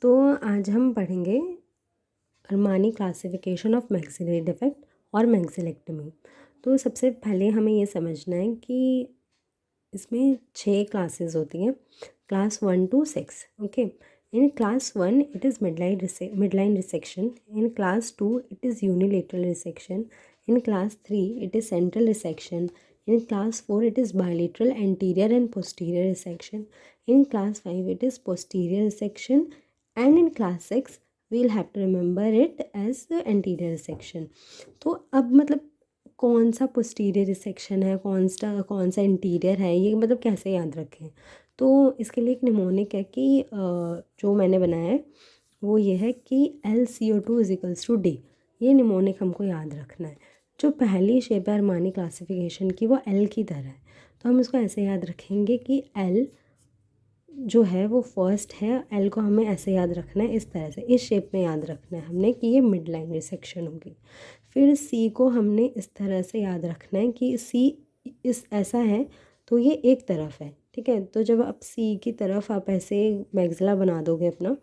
तो आज हम पढ़ेंगे Armani classification of maxillary defect और मैक्सिलेक्टमी। तो सबसे पहले हमें ये समझना है कि इसमें 6 क्लासेस होती हैं, class 1 to 6। Okay, in class 1 it is midline resection, in class 2 it is unilateral resection, in class 3 it is central resection, in class 4 it is bilateral anterior and posterior resection, in class 5 it is posterior resection, and in class 6 we'll have to remember it as the anterior resection। तो अब मतलब कौन सा posterior resection है, कौन सा anterior है, ये मतलब कैसे याद रखें। तो इसके लिए एक निमोनिक है कि जो मैंने बनाया है वो ये है कि LCO2 = D। ये निमोनिक हमको याद रखना है। जो पहली शेप है अरमानी क्लासिफिकेशन की वो एल की तरह है, तो हम इसको ऐसे याद रखेंगे कि एल जो है वो फर्स्ट है। एल को हमें ऐसे याद रखना है, इस तरह से, इस शेप में याद रखना है हमने कि ये मिड लाइन रिसेक्शन होगी। फिर सी को हमने इस तरह से याद रखना है कि सी इस ऐसा है तो ये एक तरफ है, ठीक है। तो जब आप सी की तरफ आप ऐसे मैक्सिला बना दोगे अपना,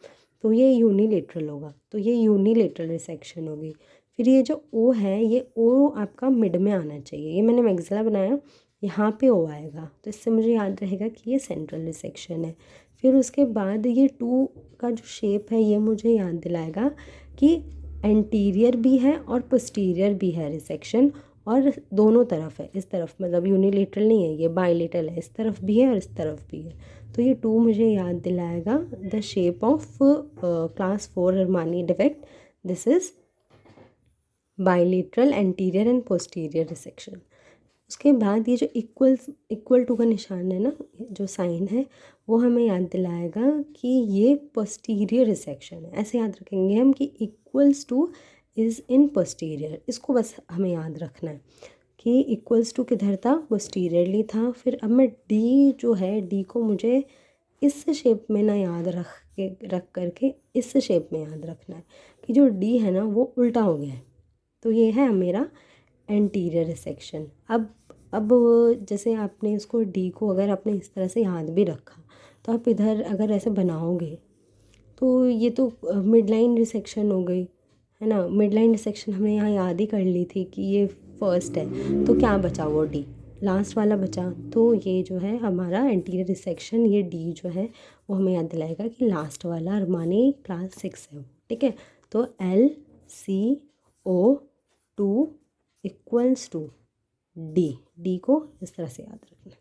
तो ये यूनिलेटरल होगा, तो ये यूनिलेटरल रिसेक्शन होगी। फिर ये जो ओ है, ये ओ आपका मिड में आना चाहिए। ये मैंने मैक्सिला बनाया, यहाँ पे ओ आएगा, तो इससे मुझे याद रहेगा कि ये सेंट्रल रिसेक्शन है। फिर उसके बाद ये 2 का जो शेप है ये मुझे याद दिलाएगा कि एंटीरियर भी है और पोस्टीरियर भी है रिसेक्शन, और दोनों तरफ है। इस तरफ मतलब यूनिलेटरल नहीं है, ये बाइलेटरल है, इस तरफ भी है और इस तरफ भी है। तो ये 2 मुझे याद दिलाएगा the shape of class 4 Armani defect. This is bilateral anterior and posterior resection. उसके बाद ये जो इक्वल टू का निशान है ना, जो साइन है, वो हमें याद दिलाएगा कि ये पोस्टीरियर रिसेक्शन है। ऐसे याद रखेंगे हम कि equals two is in posterior. इसको बस हमें याद रखना है कि इक्वल्स टू किधर था, पोस्टीरियरली था। फिर अब मैं डी जो है, डी को मुझे इस शेप में ना याद रख करके इस शेप में याद रखना है कि जो डी है ना वो उल्टा हो गया है। तो ये है मेरा एंटीरियर रिसेक्शन। अब जैसे आपने इसको डी को अगर आपने इस तरह से याद भी रखा, तो आप इधर अगर ऐसे बनाओगे तो ये तो मिड लाइन रिसेक्शन हो गई, है ना। मिड लाइन रिसेक्शन हमने यहाँ याद ही कर ली थी कि ये फर्स्ट है, तो क्या बचा, वो डी लास्ट वाला बचा। तो ये जो है हमारा एंटीरियर रिसेक्शन, ये डी जो है वो हमें याद दिलाएगा कि लास्ट वाला अरमानी क्लास 6 है, ठीक है। तो LCO2 = D। डी को इस तरह से याद रखना।